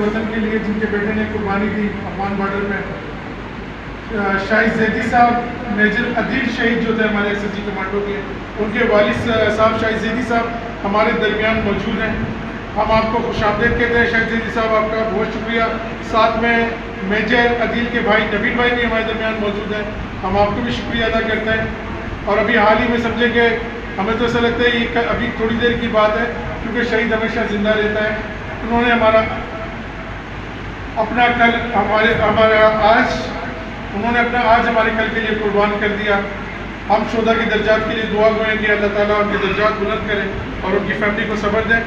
وطن کے لیے جن کے بیٹے نے قربانی دی افغان بارڈر میں. شاہد زیدی صاحب میجر عدیل شہید جو تھے ہمارے ایس ایس جی کمانڈو کے, ان کے والد صاحب شاہد زیدی صاحب ہمارے درمیان موجود ہیں. ہم آپ کو خوش آمدید کہتے ہیں شاہد زیدی صاحب, آپ کا بہت شکریہ. ساتھ میں میجر عدیل کے بھائی نوید بھائی بھی ہمارے درمیان موجود ہیں, ہم آپ کو بھی شکریہ ادا کرتے ہیں. اور ابھی حال ہی میں سمجھیں کہ ہمیں تو ایسا لگتا ہے یہ ابھی تھوڑی دیر کی بات ہے, کیونکہ شہید ہمیشہ زندہ رہتا ہے. انہوں نے ہمارا اپنا کل آج ہمارے کل کے لیے قربان کر دیا. ہم شہداء کی درجات کے لیے دعا گوئیں کہ اللہ تعالیٰ ان کے درجات بلند کرے اور ان کی فیملی کو صبر دیں.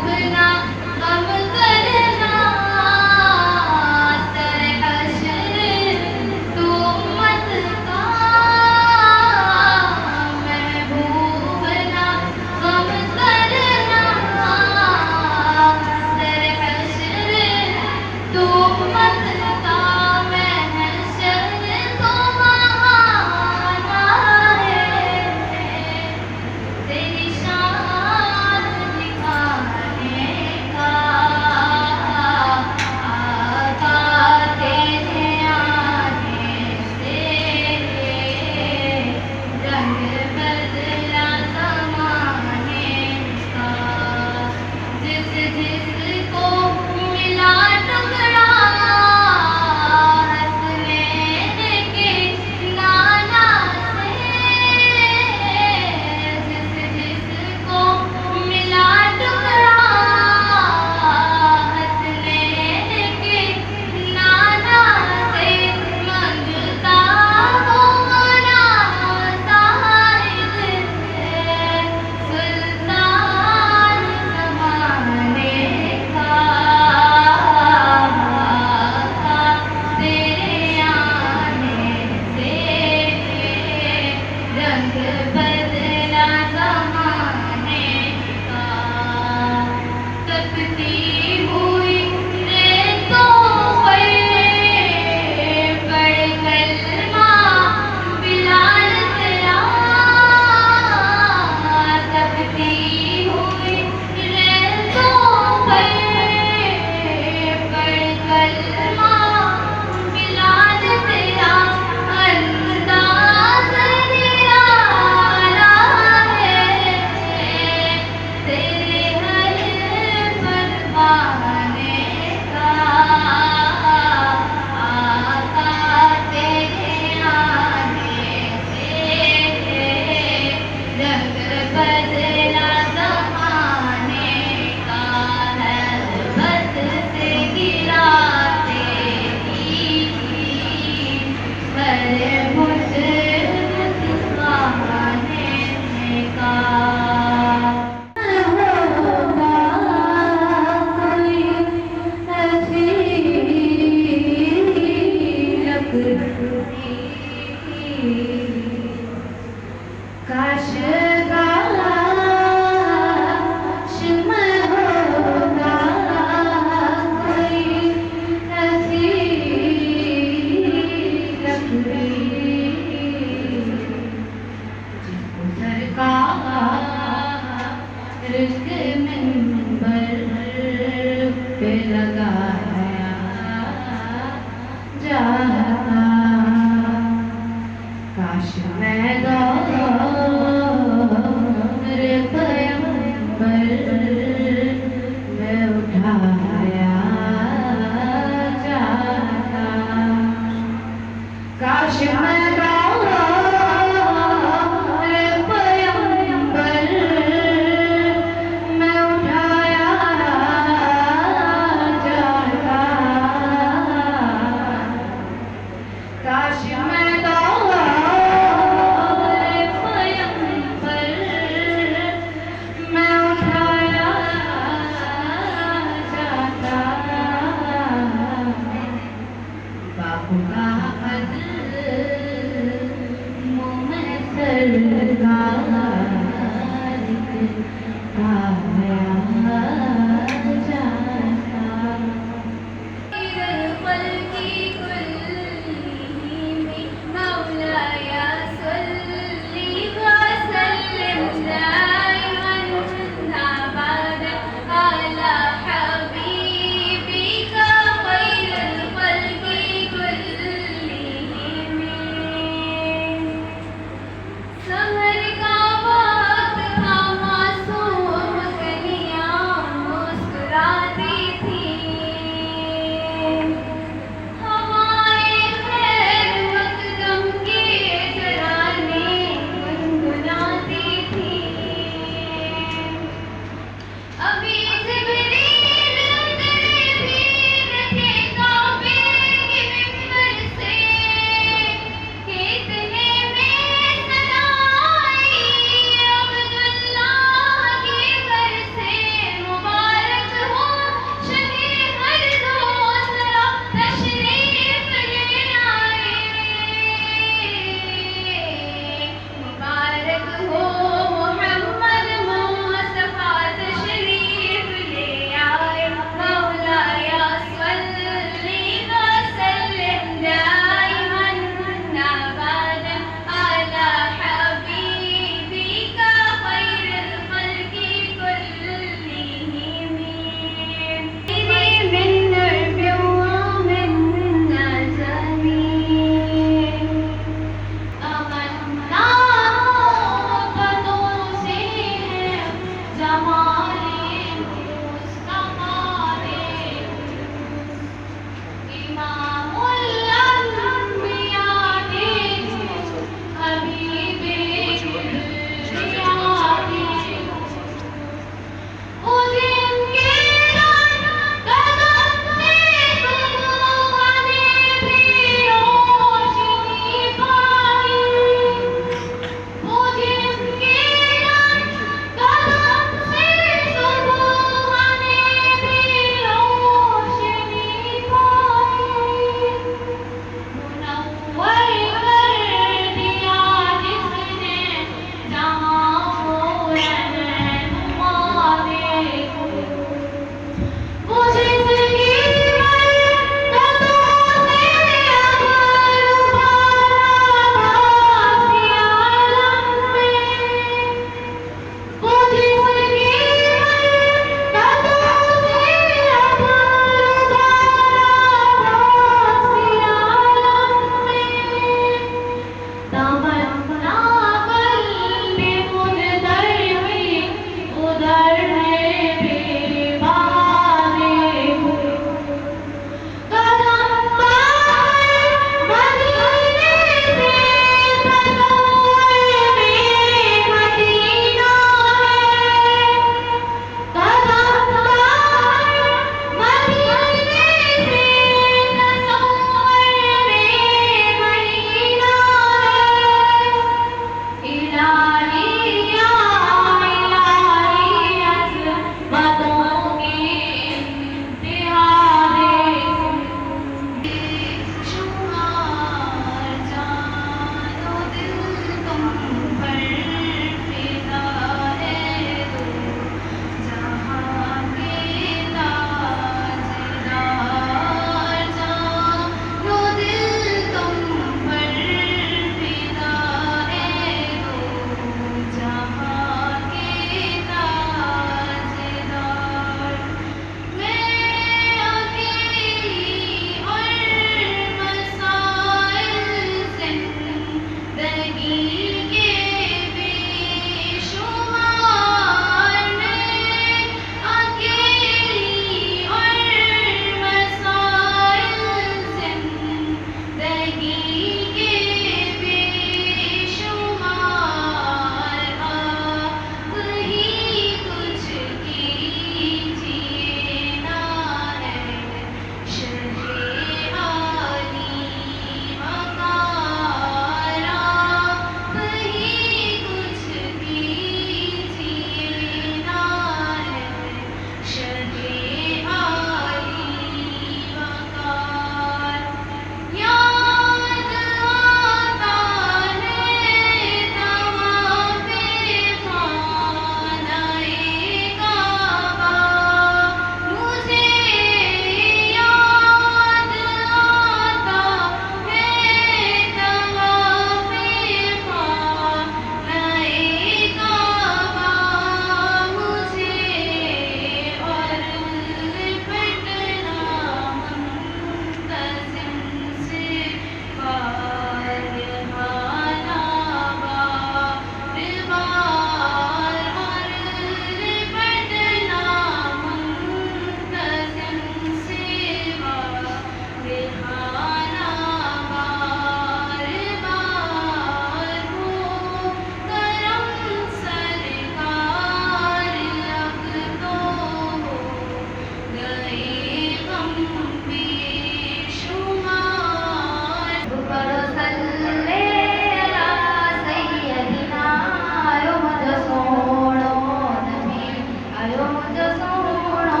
मुझे सोनो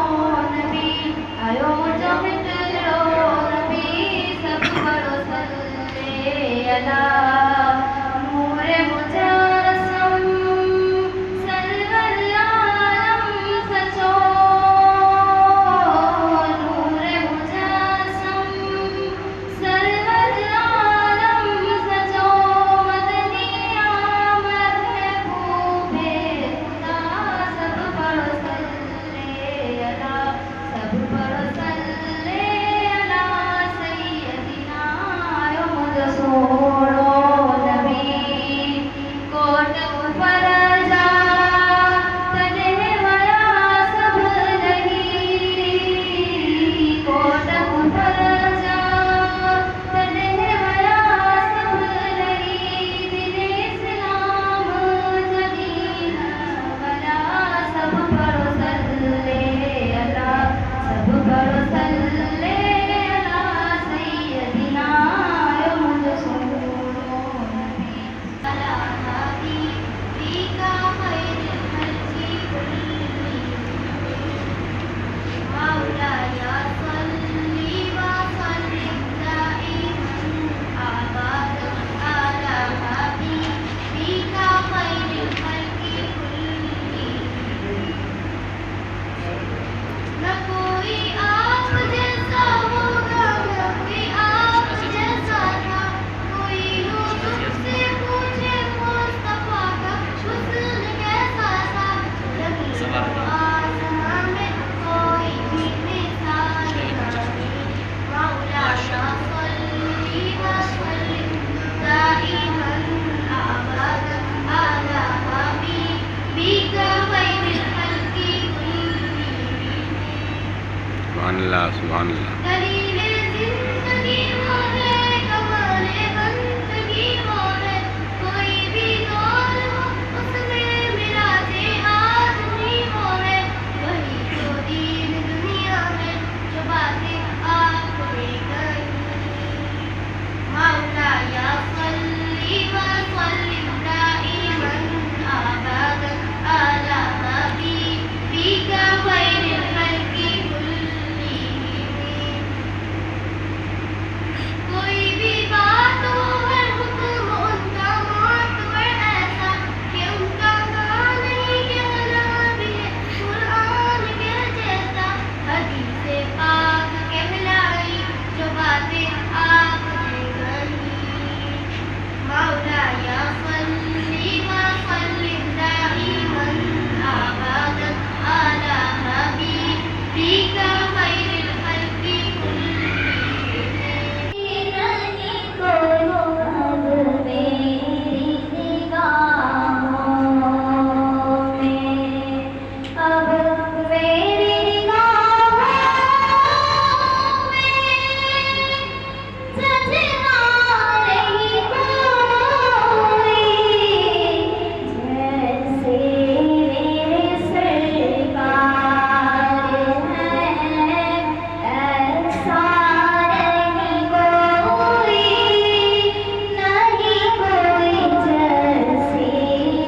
नबी आयो मुझे मिटरो नबी सब पढ़ो सल्ले अला नूरे मुजस्सम सरवर आलम सचो नूरे मुजस्सम सरवर आलम सचो मदनी आमद महबूबे खुदा सब पढ़ो सल्ले अला सब पढ़ो सल्ले अला सैयदिना यो मुझे सोनो नबी कोट फरजा तने वया सब नहीं कोट फरजा तने वया सब नहीं दिने इस्लाम जमीन वला सब पढ़ो सल्ले अला सब पढ़ो सल्ले अला सैयदिना यो मुझे सोनो नबी अला हबीबी का खैर खल्की कुल्ली मौलाया सल्ली व सल्लिम दाइमन अबादा अला हबीबी का खैर खल्की कुल्ली न कोई आप जैसा होगा न कोई आप जैसा था कोई यूसुफ से पूछे मुस्तफा का हुस्न कैसा था जमीन आसमां में कोई भी मिसाल नहीं मौलाना सल्ली व सल्लिम दाइमन अबादा अला हबीबिका खैरिल खल्की कुल्ली सुभान अल्लाह दलीले जिंदगी वो है कमाले बंदगी वो है कोई भी दौर हो उसमें मिराजे आदमी वो है वही तो दीन दुनिया है जो बातें आपने कही मौलाया सल्ली व सल्लिम दाइमन अबादा अला हबीबिका खैरिल खल्की कुल्ली कोई भी बात हो हर हुक्म उनका मोतबर ऐसा कि उनका गान नहीं कहना भी है कुरान के जैसा हदीसे पाक कहलाई जो बातें आपने कही मौलाया सल्ली व सल्लिम दाइमन अबादा अला हबीबिका खैरिल खल्की कुल्ली नहीं कोई अब मेरी निगाहों में अब मेरी निगाहों में सजना नहीं कोई जैसे मेरे सरकार हैं ऐसा नहीं कोई जैसे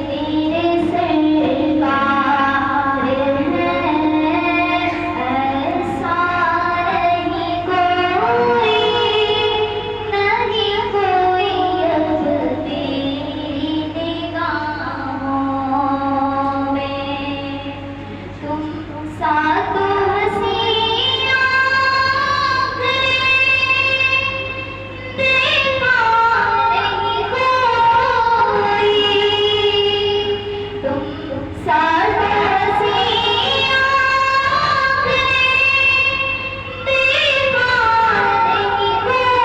मेरे सरकार हैं ऐसा नहीं कोई अब मेरी निगाहों में तुम साथ हसीना देखा नहीं कोई तुम साथ हसीना देखा नहीं कोई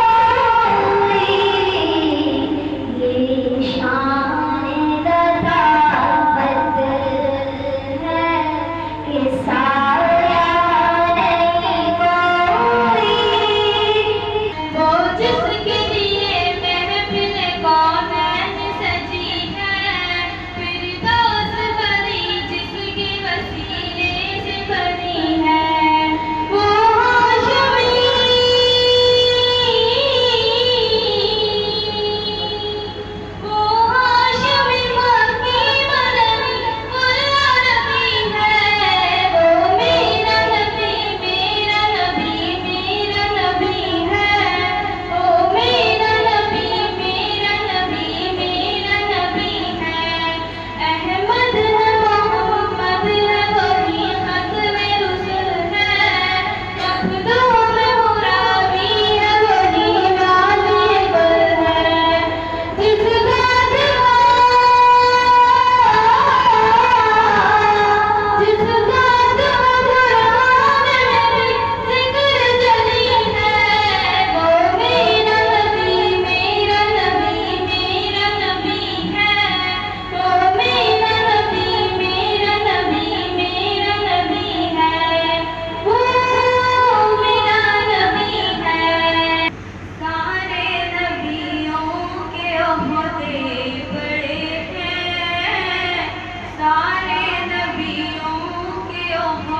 ये शान लताफत है कि साया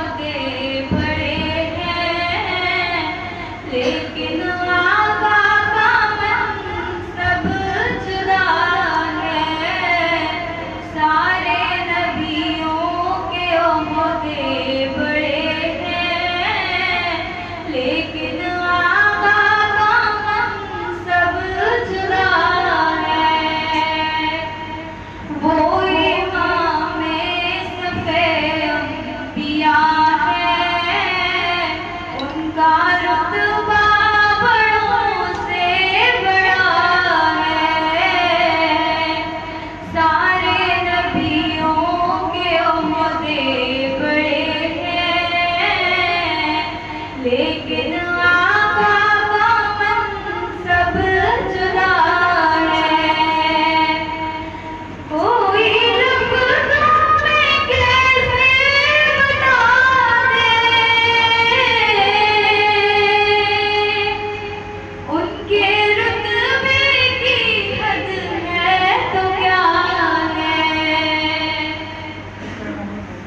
عہدے بڑے ہیں، لیکن آقا کا منصب جدا ہے۔ سارے نبیوں کے عہدے بڑے ہیں، لیکن آقا کا منصب جدا ہے۔ وہ امام صفِ انبیاء ہے، ان کا رتبہ بڑوں سے بڑا ہے۔ سارے نبیوں کے عہدے بڑے ہیں، لیکن آقا کا منصب جدا ہے۔ کوئی لفظوں میں کیسے بتا دے، ان کے رتبے کی حد ہے تو کیا ہے۔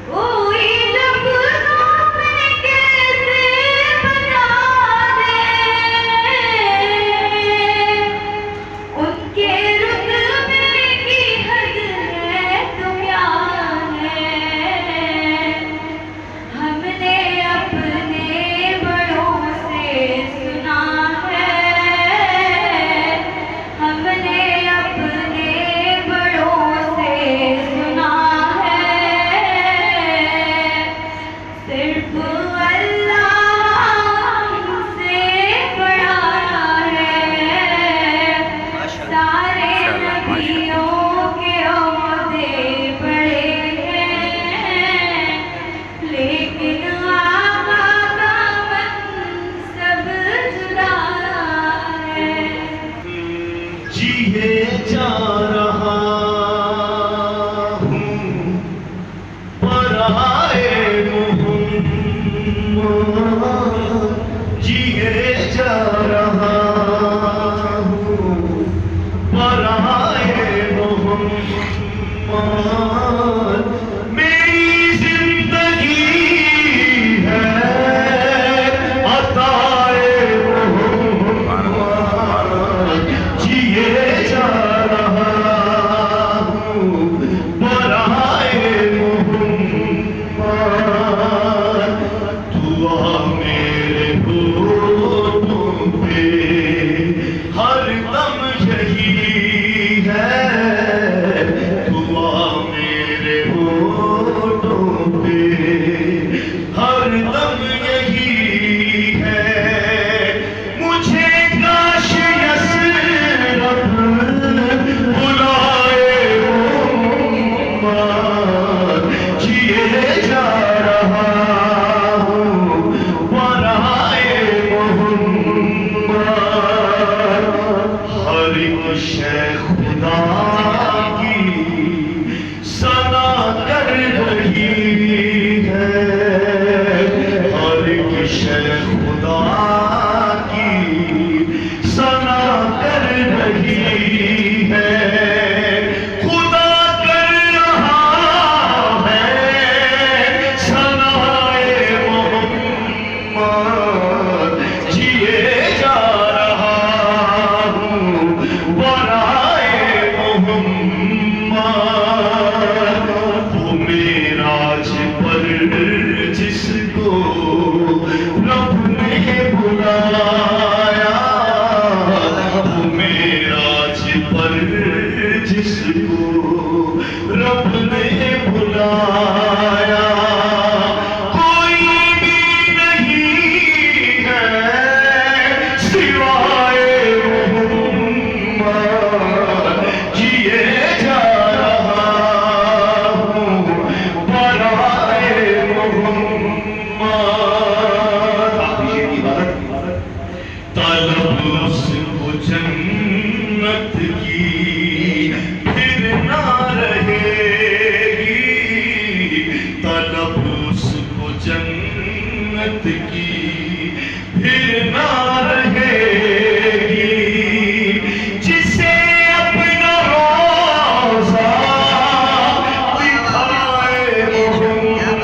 کوئی لفظوں میں کیسے بتا دے، ان کے رتبے کی حد ہے تو کیا ہے۔ ہم نے اپنے بڑوں سے سنا ہے، ہم نے اپنے بڑوں سے سنا ہے، صرف اللہ ہم سے بڑا ہے۔ سارے نبیوں کے عہدے بڑے ہیں، لیکن آقا کا منصب جدا ہے۔ جیے جا رہا ہوں برائے محمد، جیے جا رہا ہوں برائے محمد، میری زندگی ہے عطائے محمد، جیے جا رہا ہوں برائے محمد، دعا میرے ہونٹوں پہ ہر دم یہی ہے، دعا میرے ہونٹوں پہ ہر دم یہی ہے۔ مجھے کاش یسرب بلائے محمد، جیے جا رہا ہوں برائے محمد، ہر ایک شے خدا کی ثنا کر رہی ہے، ہر ایک شے خدا کی ثنا کر رہی ہے۔ خدا کر رہا ہے ثنائے محمد، جیے جا رہا ہوں برائے محمد، وہ معراج پر جس کو رب نے بلایا، وہ معراج پر جس کو رب نے بلایا، کوئی بھی نہیں ہے سوائے محمد، جیے جا رہا ہوں برائے محمد۔ طلب اس کو جنت کی پھر نہ رہے گی، طلب اس کو جنت کی پھر نہ رہے گی، جسے اپنا روزہ دکھائے محمد،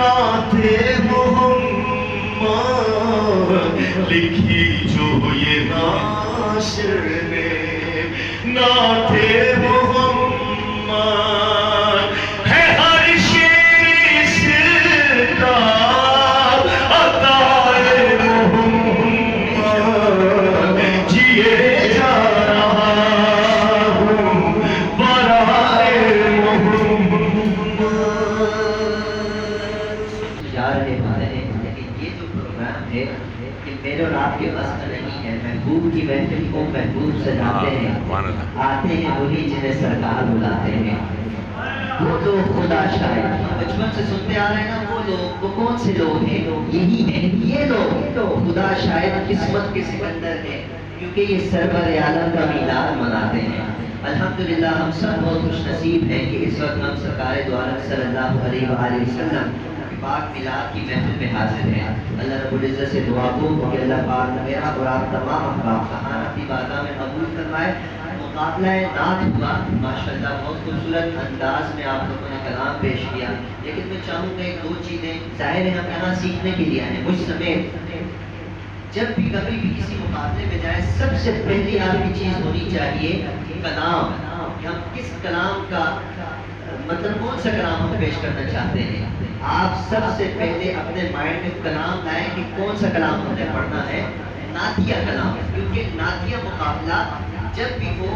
नाते मोहम्मद लिखी जो ये नाशिर ने, नाते मोहम्मद है हर शेर इसका अताए मोहम्मद, जिए जा रहा हूँ बराए जा रहे वाले हैं, लेकिन ये जो प्रोग्राम है कि मेरे और आपके बस का नहीं है। महबूब की महफिल को महबूब सजाते हैं, आते हैं वही जिन्हें सरकार बुलाते हैं। वो लोग खुदा शायद बचपन से सुनते आ रहे हैं ना, वो कौन से लोग हैं? यही हैं ये लोग। खुदा शायद किस्मत के सिकंदर हैं, क्योंकि ये सरवर आलम का मीलाद मनाते हैं। अल्हम्दुलिल्लाह हम सब बहुत खुश नसीब हैं कि इस वक्त हम सरकार दो आलम सल्लल्लाहु अलैहि वसल्लम पाक मिलाद की महफिल में हाजिर हैं। अल्लाह रब्बुल इज्जत से दुआ गो कि अल्लाह पाक मेरा और आप तमाम अहबाब का अपनी बारगाह में कबूल करवाए। मुकाबला नात हुआ माशाअल्लाह, बहुत खूबसूरत अंदाज में आप लोगों ने कलाम पेश किया। लेकिन मैं चाहूँगा एक दो चीज़ें, ज़ाहिर है हम यहाँ सीखने के लिए आए हैं। मुझ समेत जब भी कभी भी किसी मुकाबले में जाए, सबसे पहली आपकी चीज़ होनी चाहिए कलाम। कि हम किस कलाम का मतलब कौन सा कलाम हम पेश करना चाहते हैं। आप सबसे पहले अपने माइंड में कलाम लाएं कि कौन सा कलाम हमने पढ़ना है। नातिया कलाम, क्योंकि नातिया मुकाबला जब भी हो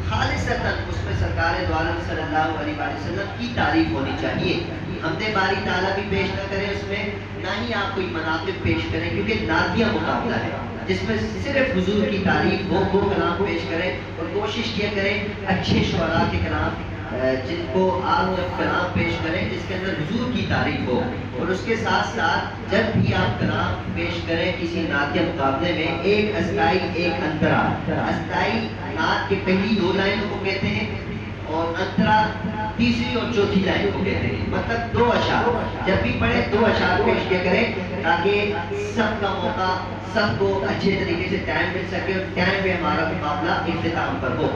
खालिसतन उसमें सरकार दो आलम सल्लल्लाहु अलैहि वसल्लम की तारीफ होनी चाहिए। हमने बारी ताला भी पेश न करें उसमें, ना ही आप कोई मनाक़िब पेश करें, क्योंकि नातिया मुकाबला है जिसमें सिर्फ हुजूर की तारीफ हो, वो कलाम पेश करें। और कोशिश किया करें अच्छे शुअरा के कलाम जिनको आप जब कलाम पेश करें जिसके अंदर हुजूर की तारीफ हो। और उसके साथ साथ जब भी आप कलाम पेश करें किसी नातिया मुकाबले में, एक अस्ताई एक अंतरा। अस्ताई नात के पहली दो लाइनों को कहते हैं और अंतरा तीसरी और चौथी लाइन को कहते हैं। मतलब दो अशार जब भी पढ़े दो अशार पेश किया करें, ताकि सबका मौका सबको अच्छे तरीके से टाइम मिल सके और टाइम पे हमारा मुकाबला इख्तिताम पर हो।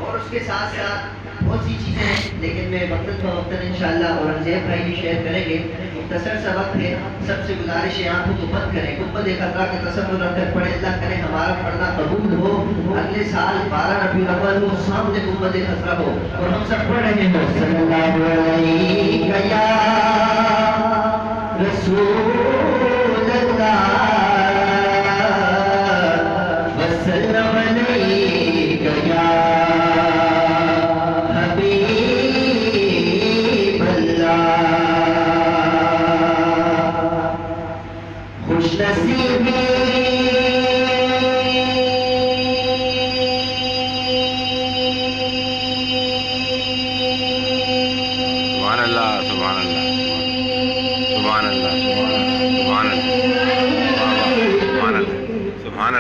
और उसके साथ साथ बहुत सी चीज़ें हैं, लेकिन मैं वक्तन फ़वक्तन इंशाअल्लाह औरंगज़ेब भाई भी शेयर करेंगे। मुख्तसर सा वक्त है, सबसे गुजारिश है आंखों को बंद करें, गुंबद खतरा का तसव्वुर रखकर पढ़े। अल्लाह करे हमारा पढ़ना कबूल हो, अगले साल 12 रबीउल अव्वल को सामने गुंबद खतरा हो और हम सब पढ़ रहे हो सल्लल्लाहु अलैहि या रसूल अल्लाह वसल्लम अलैहि या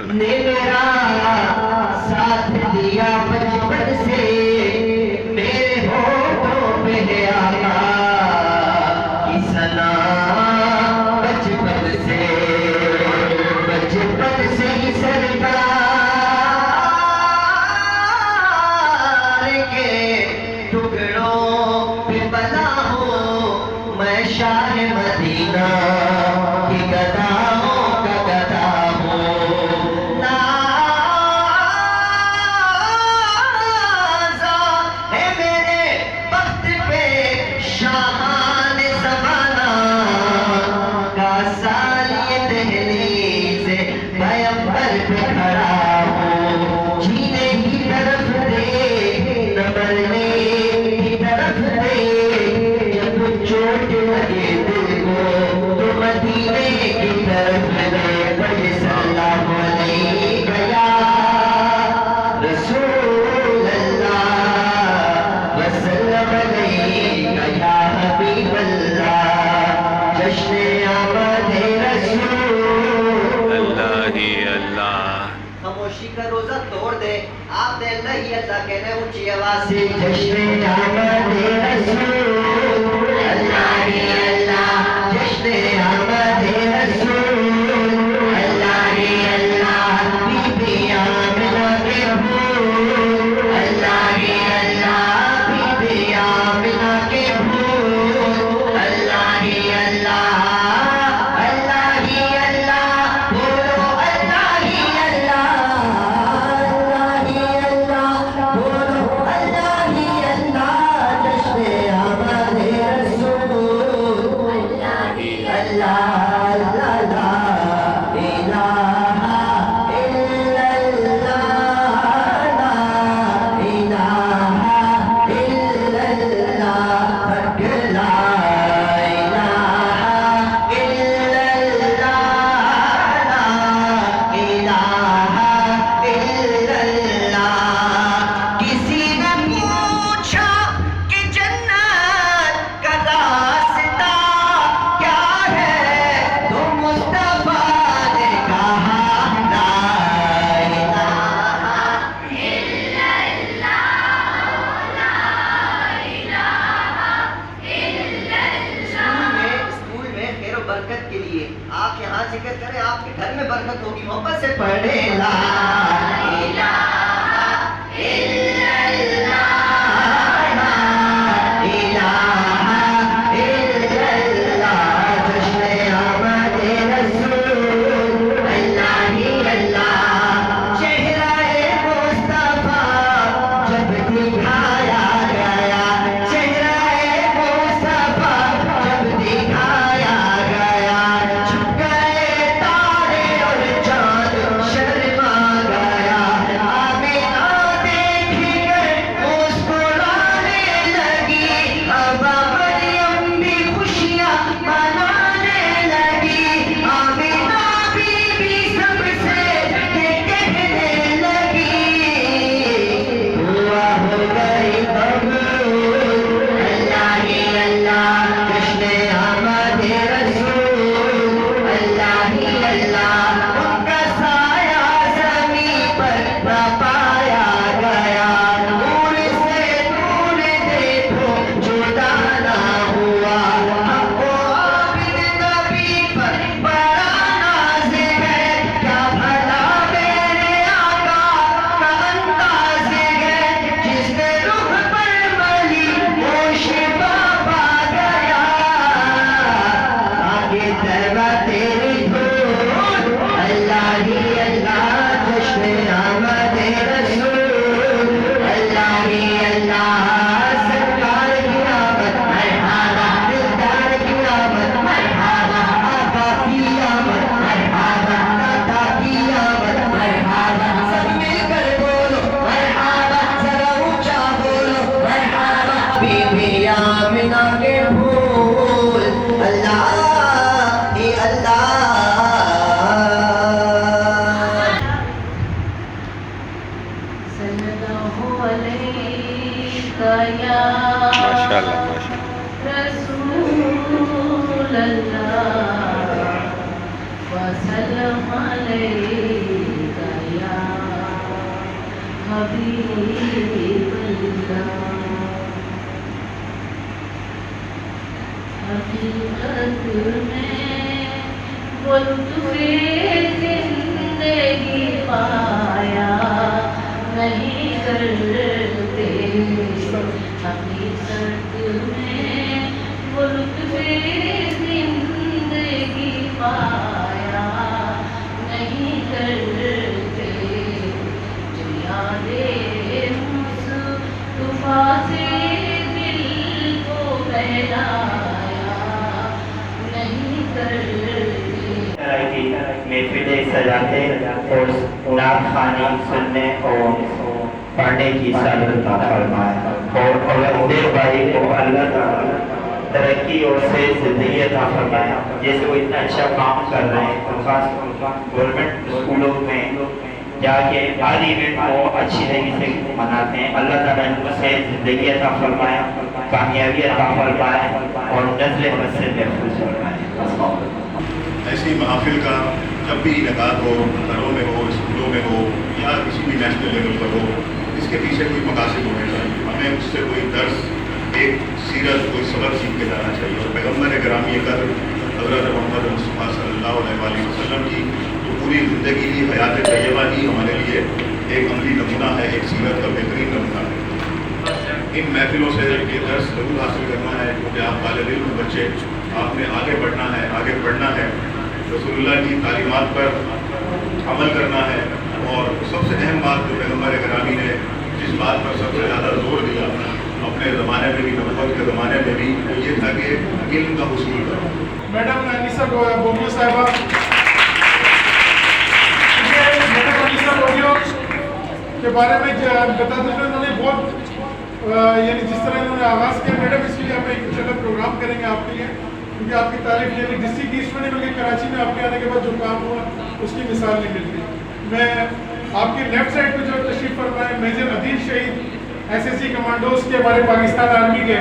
ने मेरा साथ दिया बचपन से, मेरे होठों पे है आका की सना। बचपन से ही सरकार के टुकड़ों पे बना हूँ मैं, शाह मदीना की गदाओं का गदा हूँ। खामोशी का रोजा तोड़ दे, आप दे अल्लाह ही अल्लाह कहना ऊंची आवाज से, जश्न आमद रसूल अल्लाह ही अल्लाह, जश्न आमद रसूल अल्लाह ही अल्लाह, बीबी आमिना के फूल अल्लाह ही अल्लाह, बीबी आमिना के फूल अल्लाह ही अल्लाह। برکت کے لیے آپ یہاں ذکر کریں، آپ کے گھر میں برکت ہوگی. محبت سے پڑھے لا الہ الا اللہ لا الہ الا اللہ. جشن آمد رسول اللہ ہی اللہ. چہرہ مصطفیٰ جب دکھایا گیا، چہرہ مصطفیٰ جب دکھایا گیا، چھپ گئے تارے اور چاند شرما گیا. آمینہ دیکھ کر مسکرانے لگی، اب مریم بھی خوشیاں منانے لگی. آمینہ بی بی سب سے یہ کہنے لگی، دعا ہو گئی قبول اللہ ہی اللہ. جشن آمد رسول اللہ ہی اللہ. ان کا سایہ زمین پر نہ پایا گیا، دور سے دور دیکھو جدا نہ ہوا. ہم کو عابد نبی پر بڑا ناز ہے، کیا بھلا میرے آقا کا انداز ہے. جس نے رخ پر ملی وہ شفا پا گیا، آگے تیرا تیری دھول اللہ ہی اللہ. جشن آمد رسول اللہ ہی اللہ. سرکار کی آمد مرحبا، دلدار کی آمد مرحبا، آقا کی آمد مرحبا، دادا کی آمد مرحبا. سب مل کر بولو مرحبا، ذرا اونچا بولو مرحبا. بی بی آمنہ کے پھول اللہ ہی اللہ. صلی اللہ علیہ یا ماشاءاللہ ماشاءاللہ. رسول اللہ وسلم علیک یا حبیب اللہ. حقیقت میں وہ لطف زندگی پایا نہیں کرتے. حقیقت میں وہ لطف زندگی پایا نہیں کرتے. جو یاد مصطفیٰ سے دل کو بہلایا نہیں کرتے. کی محفلیں سجاتے اور نعت خوانی سننے اور پڑھنے کی سعادت عطا فرمائے. اور دیر بھائی کو اللہ تعالیٰ ترقی اور سے زندگی عطا فرمائے. جیسے وہ اتنا اچھا کام کر رہے ہیں تو خاص گورنمنٹ اسکولوں میں جا کے ہر ایونٹ کو اچھی طریقے سے مناتے ہیں. اللہ تعالیٰ ان کو سے زندگی عطا فرمائے، کامیابی عطا فرمائے اور نسل بد سے محفوظ فرمائے. ایسی محافل کا جب بھی انعقاد ہو، گھروں میں ہو، اسکولوں میں ہو یا کسی بھی نیشنل لیول پر ہو، اس کے پیچھے کوئی مقاصد ہونے چاہیے. ہمیں اس سے کوئی درس، ایک سیرت، کوئی سبق سیکھ کے جانا چاہیے. اور پیغمبر گرامی قدر حضرت محمد مصطفیٰ صلی اللہ علیہ وسلم کی جو پوری زندگی کی حیات طیبہ ہی ہمارے لیے ایک عملی نمونہ ہے، ایک سیرت کا بہترین نمونہ ہے. ان محفلوں سے یہ درس ضرور حاصل کرنا ہے کیونکہ آپ طالب علم بچے، آپ نے آگے بڑھنا ہے، آگے پڑھنا ہے، رسول اللہ کی تعلیمات پر عمل کرنا ہے. اور سب سے اہم بات جو پیغمبر گرامی نے جس بات پر سب سے زیادہ زور دیا اپنے زمانے میں بھی، نبوت کے زمانے میں بھی، وہ یہ تھا کہ علم کا حصول کرو. میڈم انیسہ बोगियो साहिबा, मैडम अनीसा बोगियो के बारे में बताते हुए उन्होंने बहुत यानी जिस तरह इन्होंने आगाज़ किया, मैडम इसलिए हम एक इंशाल्लाह प्रोग्राम करेंगे आपके लिए, क्योंकि आपकी तारीफ यानी डिस्ट्रिक्ट ईस्ट में नहीं बल्कि कराची में आपके आने के बाद जो काम हुआ उसकी मिसाल नहीं मिलती। मैं आपकी लेफ्ट साइड पे जो तशरीफ फरमाए मेजर अदील शहीद SSC कमांडोज के हमारे पाकिस्तान आर्मी के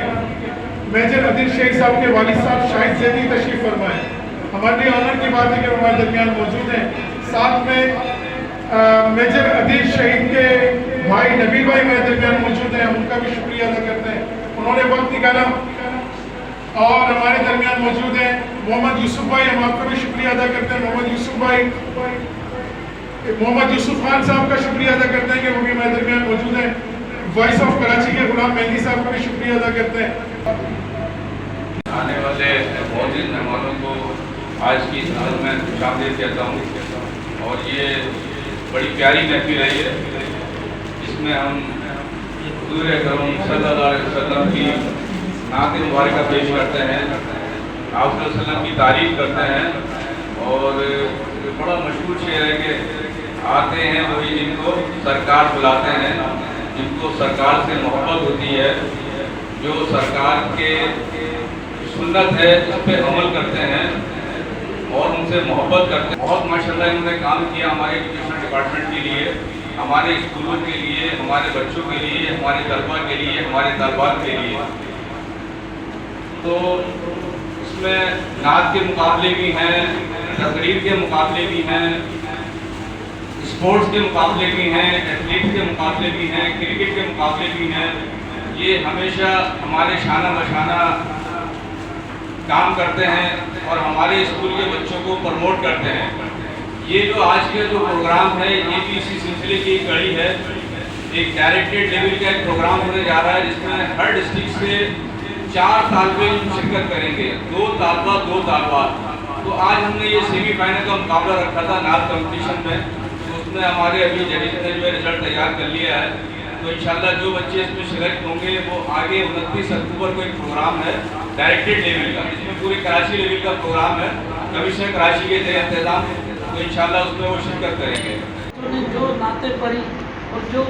मेजर अदील शहीद साहब के वालिद साहब शाहिद जैदी तशरीफ फरमाए। हमारे लिए ऑनर की बात है कि हमारे दरमियान मौजूद हैं। साथ में मेजर अदील शहीद के भाई नबील भाई मेरे दरमियान मौजूद हैं, उनका भी शुक्रिया अदा करते हैं, उन्होंने वक्त निकाला। और हमारे दरमियान मौजूद हैं मोहम्मद यूसुफ भाई, हम आपका भी शुक्रिया अदा करते हैं। मोहम्मद यूसुफ भाई, मोहम्मद यूसुफ खान साहब का शुक्रिया अदा करते हैं कि वो भी हमारे दरमियान मौजूद हैं। वॉइस ऑफ कराची के गुलाम मेहंदी साहब का भी शुक्रिया अदा करते हैं। आने वाले मौजूद मेहमानों को आज की इस हालत में खुशामदीद कहता हूँ। और ये बड़ी प्यारी महफिल है ये, इसमें हम हुज़ूर अकरम सल्लल्लाहु अलैहि वसल्लम की नात मुबारक पेश करते हैं, आप वसल्लम की तारीफ करते हैं। और बड़ा मशहूर शेर है कि आते हैं वही जिनको सरकार बुलाते हैं, जिनको सरकार से मोहब्बत होती है, जो सरकार के सुन्नत है उस पर अमल करते हैं और उनसे मोहब्बत करते हैं। बहुत माशाल्लाह इन्होंने काम किया हमारे एजुकेशन डिपार्टमेंट के लिए, हमारे स्कूलों के लिए, हमारे बच्चों के लिए, हमारे तलबा के लिए, हमारे तलबात के लिए। तो इसमें नात के मुकाबले भी हैं, तकरीर के मुकाबले भी हैं, स्पोर्ट्स के मुकाबले भी हैं, एथलीट के मुकाबले भी हैं, क्रिकेट के मुकाबले भी हैं। ये हमेशा हमारे शाना बशाना काम करते हैं और हमारे स्कूल के बच्चों को प्रमोट करते हैं। ये जो आज के जो प्रोग्राम है ये भी इसी सिलसिले की कड़ी है। एक डायरेक्टेड लेवल का एक प्रोग्राम होने जा रहा है जिसमें हर डिस्ट्रिक्ट से 4 तालिबे इल्म शिरकत करेंगे, 2 तालबा 2 तालबात। तो आज हमने ये सेमीफाइनल का मुकाबला रखा था नात कंपटीशन में, तो उसमें हमारे अभी जजेस ने जो है रिजल्ट तैयार कर लिया है। तो इंशाल्लाह जो बच्चे इसमें सेलेक्ट होंगे वो आगे 29 अक्टूबर को एक प्रोग्राम है डायरेक्टेड लेवल का, इसमें पूरे कराची लेवल का प्रोग्राम है, कमिश्नर कराची के इंतजाम, तो इंशाल्लाह उसमें वो शिरकत करेंगे। जो नाते पढ़ी और जो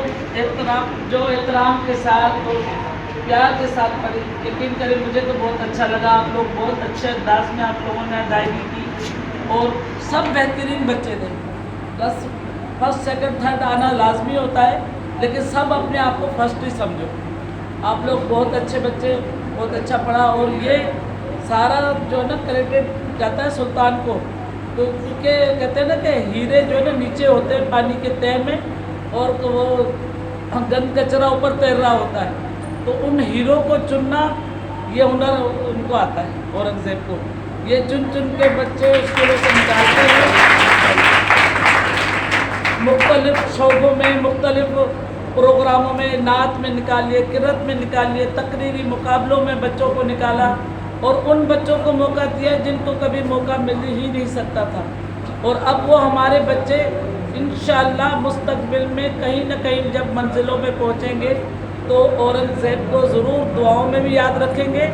एहतराम के साथ और प्यार के साथ पढ़ी, यकीन करें मुझे तो बहुत अच्छा लगा। आप लोग बहुत अच्छे अंदाज में आप लोगों ने अदायगी की और सब बेहतरीन बच्चे थे। बस फर्स्ट सेकंड थर्ड आना लाजमी होता है, लेकिन सब अपने आप को फर्स्ट ही समझो। आप लोग बहुत अच्छे बच्चे, बहुत अच्छा पढ़ा। और ये सारा जो है ना क्रेडिट जाता है सुल्तान को, तो क्योंकि कहते हैं ना कि हीरे जो है ना नीचे होते हैं पानी के तह में और वो गंद कचरा ऊपर तैर रहा होता है, तो उन हीरो को चुनना ये हुनर उनको आता है औरंगज़ेब को। ये चुन चुन के बच्चे उसके लिए से निकालते हैं, मुख्तलिफ शोबों में, मुख्तलिफ प्रोग्रामों में, नात में निकालिए, किरत में निकालिए, तकरीरी मुकाबलों में बच्चों को निकाला और उन बच्चों को मौका दिया जिनको कभी मौका मिल ही नहीं सकता था। और अब वो हमारे बच्चे इंशाअल्लाह मुस्तकबिल में कहीं न कहीं जब मंजिलों में पहुँचेंगे तो औरंगज़ेब को ज़रूर दुआओं में भी याद रखेंगे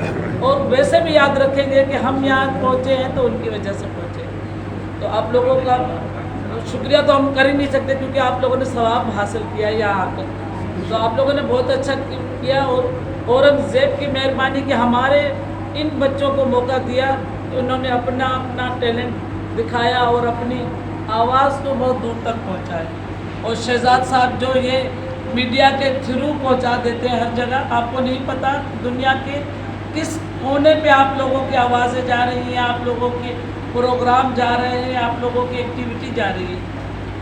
और वैसे भी याद रखेंगे कि हम यहाँ पहुँचे हैं तो उनकी वजह से पहुँचे। तो आप लोगों का शुक्रिया तो हम कर ही नहीं सकते क्योंकि आप लोगों ने सवाब हासिल किया यहाँ आकर, तो आप लोगों ने बहुत अच्छा किया। और औरंगज़ेब की मेहरबानी कि हमारे इन बच्चों को मौका दिया कि उन्होंने अपना टैलेंट दिखाया और अपनी आवाज़ को बहुत दूर तक पहुँचाया। और शहजाद साहब जो ये मीडिया के थ्रू पहुँचा देते हैं हर जगह, आपको नहीं पता दुनिया के किस कोने पे आप लोगों की आवाज़ें जा रही हैं, आप लोगों के प्रोग्राम जा रहे हैं, आप लोगों की एक्टिविटी जा रही है।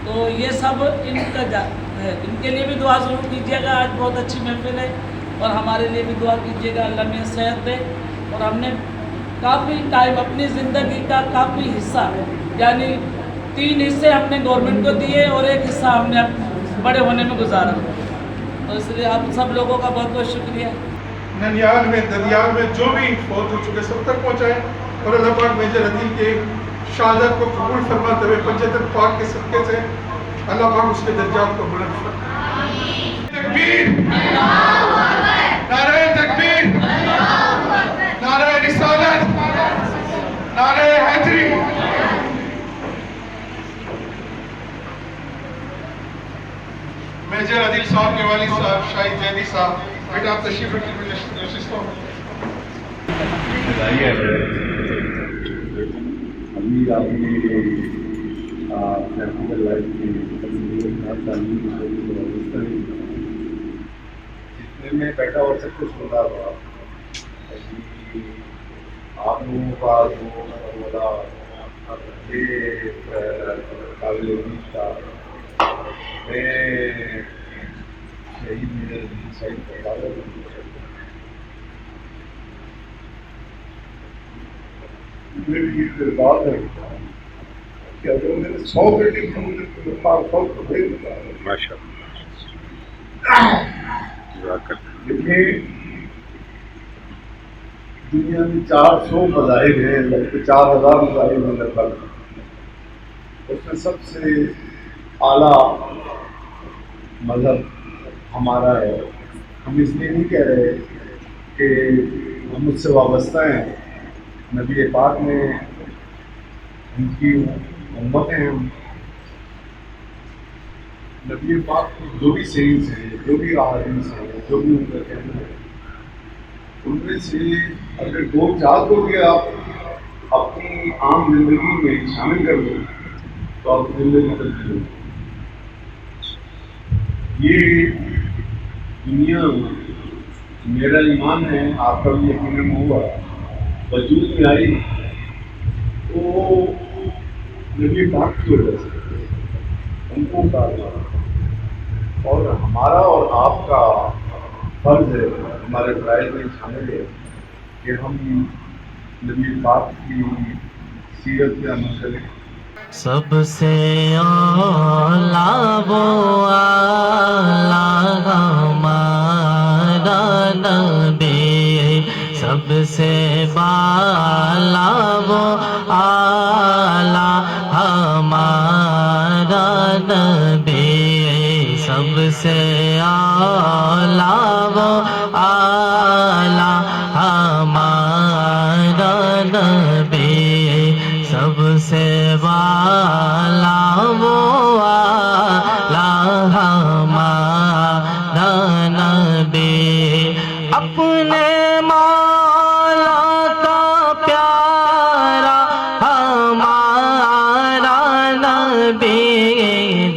तो ये सब इनका है, इनके लिए भी दुआ ज़रूर कीजिएगा। आज बहुत अच्छी महफिल है और हमारे लिए भी दुआ कीजिएगा, अल्लाह में सेहत दे। और हमने काफ़ी टाइम अपनी ज़िंदगी का काफ़ी हिस्सा यानी 3 हिस्से हमने गवर्नमेंट को दिए और 1 हिस्सा हमने बड़े होने में गुजारा। तो इसलिए आप सब लोगों का बहुत बहुत शुक्रिया। ननियाल में, ददियाल में जो भी फौत हो चुके सब तक पहुँचाए और अल्लाह पाक मेजर अदील के शहादत को कबूल फरमाते हुए पंजतन पाक के सदक़े से अल्लाह पाक उसके दर्जात को बुलंद फरमाए। तकबीर, नारे तकबीर, नारे रिसालत, नारे हैदरी। मेजर आदिल साहब के वालिद साहब शाहिद जैदी साहब, बेटा आप तशरीफ रखिए, नशिस्त हो। अभी आपने प्रैक्टिकल लाइफ में जितने में बैठा और सब कुछ होता हुआ आप लोगों का जो बड़ा अच्छे काबिल था, मैं शहीद मेजर शहीद मेरी बात है कि अगर मैंने 100 बेटे देखिए दुनिया में 400 मज़ाहिब हैं, लगभग 4000 मज़ाहिब हैं लगभग। उसमें सबसे आला मज़हब हमारा है। हम इसलिए नहीं कह रहे कि हम उससे वाबस्ता हैं, नबी पाक में उनकी उम्मत हैं हम। नबी पाक जो भी सहीद हैं, जो भी अहादीस हैं, जो भी उनका कहना है, उनमें से अगर 2-4 को भी आप अपनी आम जिंदगी में शामिल कर दो तो आप जिंदगी बदल दो। ये दुनिया मेरा ईमान है, आपका भी यकीन हुआ वजूद में आई तो नबी पाक की वजह से उनको कहा। और हमारा और आपका फर्ज है, हमारे फ़राइज़ में शामिल है कि हम नबी पाक की सीरत पे अमल करें। सबसे आला वो आला हमारा नबी, सबसे बाला वो आला हमारा नबी, सबसे आला वो आला हमारा नबी, सबसे वाला वो आला हमारा नबी, अपने मौला का प्यारा हमारा नबी,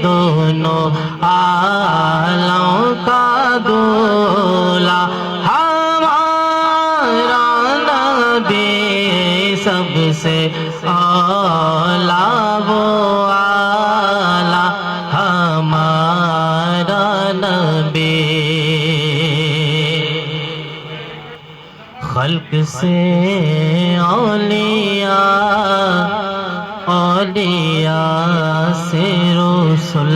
दोनों आलों का दूल्हा हमारा नबी, सबसे आला वो आला हमारा नबी। खल्क से औलिया, औलिया से रसूल,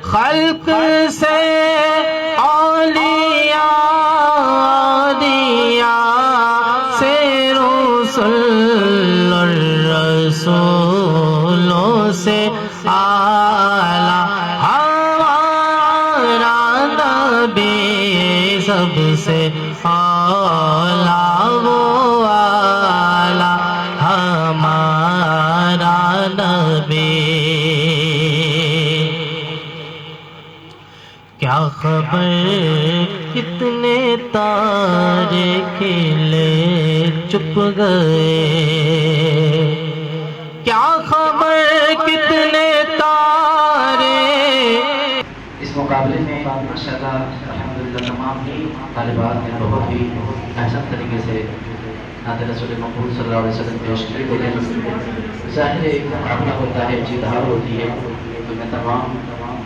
खल्क से औलिया, औलिया से रसूल, रसूलों से आला हमारा नबी, सबसे आला वो आला हमारा नबी। क्या खबर कितने तारे खिले चुप गए, क्या खबर कितने तारे। इस मुकाबले में माशाअल्लाह अल्हम्दुलिल्लाह तमाम ही तालिबात ने बहुत ही अहसन तरीके से नात रसूल मक़बूल सल्लल्लाहु अलैहि वसल्लम पेश की। लेकिन ज़ाहिर एक मुकाबला होता है, जीत हार होती है, तो मैं तमाम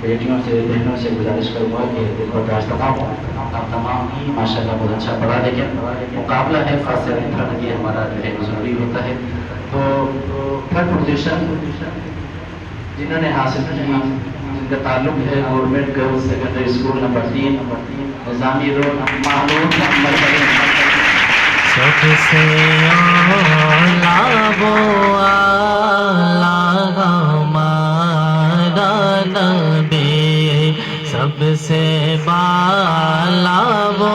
बेटियों से बहनों से गुजारिश करूँगा कि दिल बर्दाश्त तमाम आप तमाम ही माशाअल्लाह बहुत अच्छा पढ़ा, लेकिन मुकाबला है, खास तरह ये हमारा जो है ज़रूरी होता है। तो थर्ड पोजीशन जिन्होंने हासिल की, जिनका ताल्लुक है government girls secondary school number 3 निज़ामी रोड माहमूद नंबर 3, सबसे आला वो आला हमारा नबी, सबसे बाला वो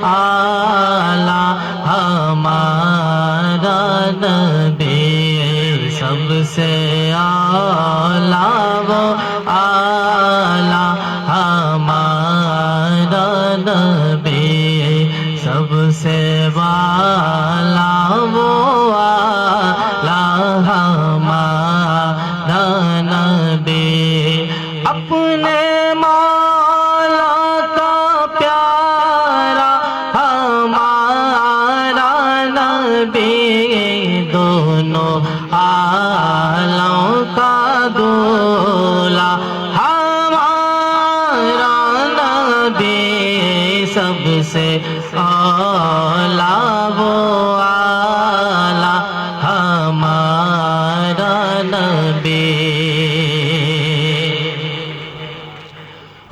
आला हमारा نبی سب سے اعلیٰ وہ اعلیٰ ہمارا نبی سب سے والا وہ اعلیٰ ہمارا نبی اپنے مولا کا پیارا ہمارا نبی دونوں عالم کا دولا ہمارا نبی سب سے اعلیٰ وہ اعلیٰ ہمارا نبی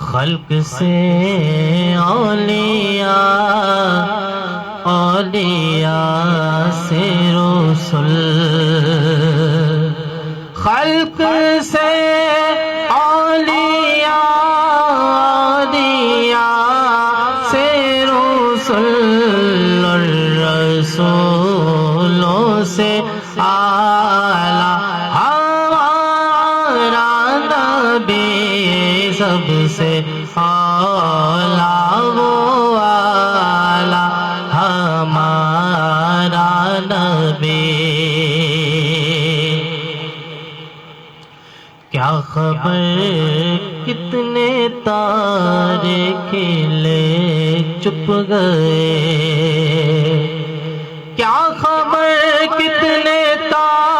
خلق سے اولیاء اولیاء سے رسل خلق سے اولیاء اولیاء سے رسل اور رسولوں سے اعلیٰ ہمارا نبی سب سے اعلیٰ وہ اعلیٰ ہمارا نبی کیا خبر کتنے تارے کھلے چپ گئے کیا خبر کتنے تارے